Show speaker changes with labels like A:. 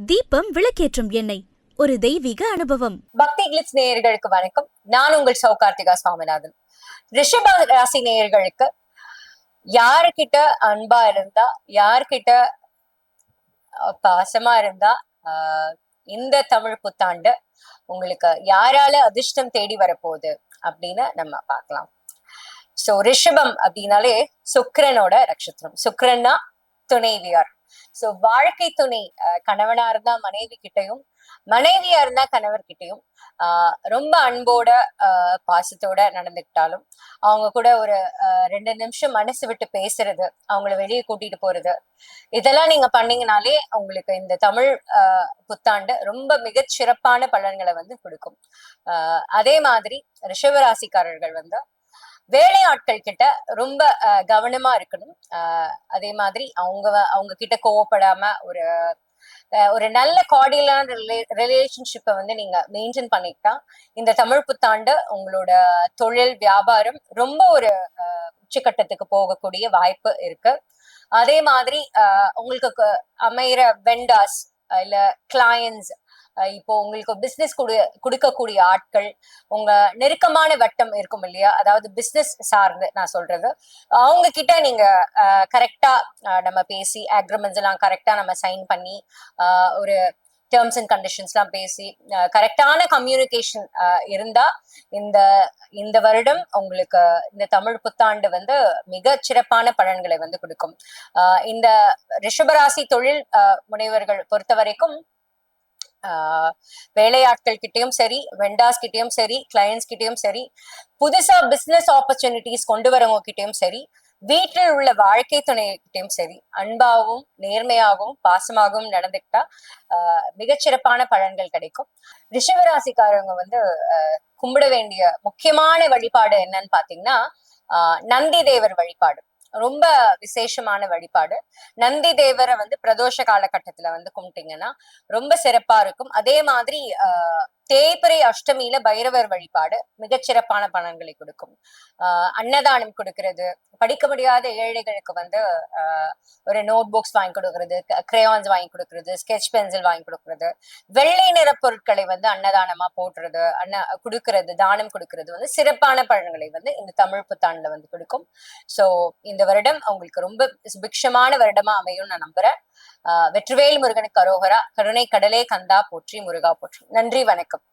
A: தீபம் விளக்கேற்றும் எண்ணெய் ஒரு தெய்வீக அனுபவம்.
B: பக்தி கிளிட்ஸ் நேயர்களுக்கு வணக்கம். நான் உங்கள் சௌகார்த்திகா சுவாமிநாதன். ரிஷப ராசி நேயர்களுக்கு யாருக்கிட்ட அன்பா இருந்தா, யார்கிட்ட பாசமா இருந்தா இந்த தமிழ் புத்தாண்டு உங்களுக்கு யாரால அதிர்ஷ்டம் தேடி வரப்போகுது அப்படின்னு நம்ம பார்க்கலாம். சோ ரிஷபம் அப்படின்னாலே சுக்கிரனோட நட்சத்திரம். சுக்கிரன்னா துணைவியார். சோ வாழ்க்கை துணை கணவனா இருந்தா மனைவி கிட்டையும், மனைவியா இருந்தா கணவர்கிட்டையும் ரொம்ப அன்போட பாசத்தோட நடந்துக்கிட்டாலும் அவங்க கூட ஒரு 2 நிமிஷம் மனசு விட்டு பேசுறது, அவங்கள வெளியே கூட்டிட்டு போறது, இதெல்லாம் நீங்க பண்ணீங்கனாலே உங்களுக்கு இந்த தமிழ் புத்தாண்டு ரொம்ப மிகச்சிறப்பான பலன்களை வந்து கொடுக்கும். அதே மாதிரி ரிஷபராசிக்காரர்கள் வந்து வேலையாட்கள் கிட்ட ரொம்ப கவனமா இருக்கணும். அதே மாதிரி அவங்க கிட்ட கோவப்படாம ஒரு நல்ல கார்டியலான ரிலேஷன்ஷிப்பை வந்து நீங்க மெயின்டைன் பண்ணிக்கிட்டா இந்த தமிழ் புத்தாண்டு உங்களோட தொழில் வியாபாரம் ரொம்ப ஒரு உச்சக்கட்டத்துக்கு போகக்கூடிய வாய்ப்பு இருக்கு. அதே மாதிரி உங்களுக்கு அமைகிற வெண்டாஸ் இல்ல கிளையன்ஸ், இப்போ உங்களுக்கு பிசினஸ் கொடுக்கக்கூடிய ஆட்கள், உங்க நெருக்கமான வட்டம் இருக்கும் இல்லையா, அதாவது பிசினஸ் சார்ந்து நான் சொல்றது, அவங்க கிட்ட நீங்க கரெக்டா நம்ம பேசி அக்ரிமெண்ட்ஸ் எல்லாம் கரெக்டா நம்ம சைன் பண்ணி ஒரு டேர்ம்ஸ் அண்ட் கண்டிஷன்ஸ் எல்லாம் பேசி கரெக்டான கம்யூனிகேஷன் இருந்தா இந்த இந்த வருடம் உங்களுக்கு இந்த தமிழ் புத்தாண்டு வந்து மிக சிறப்பான பலன்களை வந்து கொடுக்கும். இந்த ரிஷபராசி தொழில் முனைவர்கள் பொறுத்த வரைக்கும் வேலையாட்கள் கிட்டயும் சரி, வெண்டாஸ் கிட்டயும் சரி, கிளையன்ஸ் கிட்டயும் சரி, புதுசா பிசினஸ் ஆப்பர்ச்சுனிட்டிஸ் கொண்டு வரவங்க கிட்டயும் சரி, வீட்டில் உள்ள வாழ்க்கை துணைகிட்டையும் சரி, அன்பாகவும் நேர்மையாகவும் பாசமாகவும் நடந்துக்கிட்டா மிகச்சிறப்பான பலன்கள் கிடைக்கும். ரிஷபராசிக்காரவங்க வந்து கும்பிட வேண்டிய முக்கியமான வழிபாடு என்னன்னு பாத்தீங்கன்னா நந்தி தேவர் வழிபாடு. ரொம்ப விசேஷமான வழிபாடு. நந்தி தேவரை வந்து பிரதோஷ காலகட்டத்துல வந்து கும்பிட்டீங்கன்னா ரொம்ப சிறப்பா இருக்கும். அதே மாதிரி தேய்பிறை அஷ்டமியில பைரவர் வழிபாடு மிகச்சிறப்பான பலன்களை கொடுக்கும். அன்னதானம் கொடுக்கறது, படிக்க முடியாத ஏழைகளுக்கு வந்து ஒரு நோட் புக்ஸ் வாங்கி கொடுக்கறது, கிரேயான்ஸ் வாங்கி கொடுக்கறது, ஸ்கெட்ச் பென்சில் வாங்கி கொடுக்கறது, வெள்ளை நிற பொருட்களை வந்து அன்னதானமா போடுறது, கொடுக்கறது, தானம் கொடுக்கறது வந்து சிறப்பான பலன்களை வந்து இந்த தமிழ் புத்தாண்டுல வந்து கொடுக்கும். சோ இந்த வருடம் அவங்களுக்கு ரொம்ப சுபிக்ஷமான வருடமா அமையும் நான் நம்புறேன். வெற்றிவேல் முருகனுக்கு அரோகரா. கருணை கடலே கந்தா போற்றி, முருகா போற்றி. நன்றி, வணக்கம்.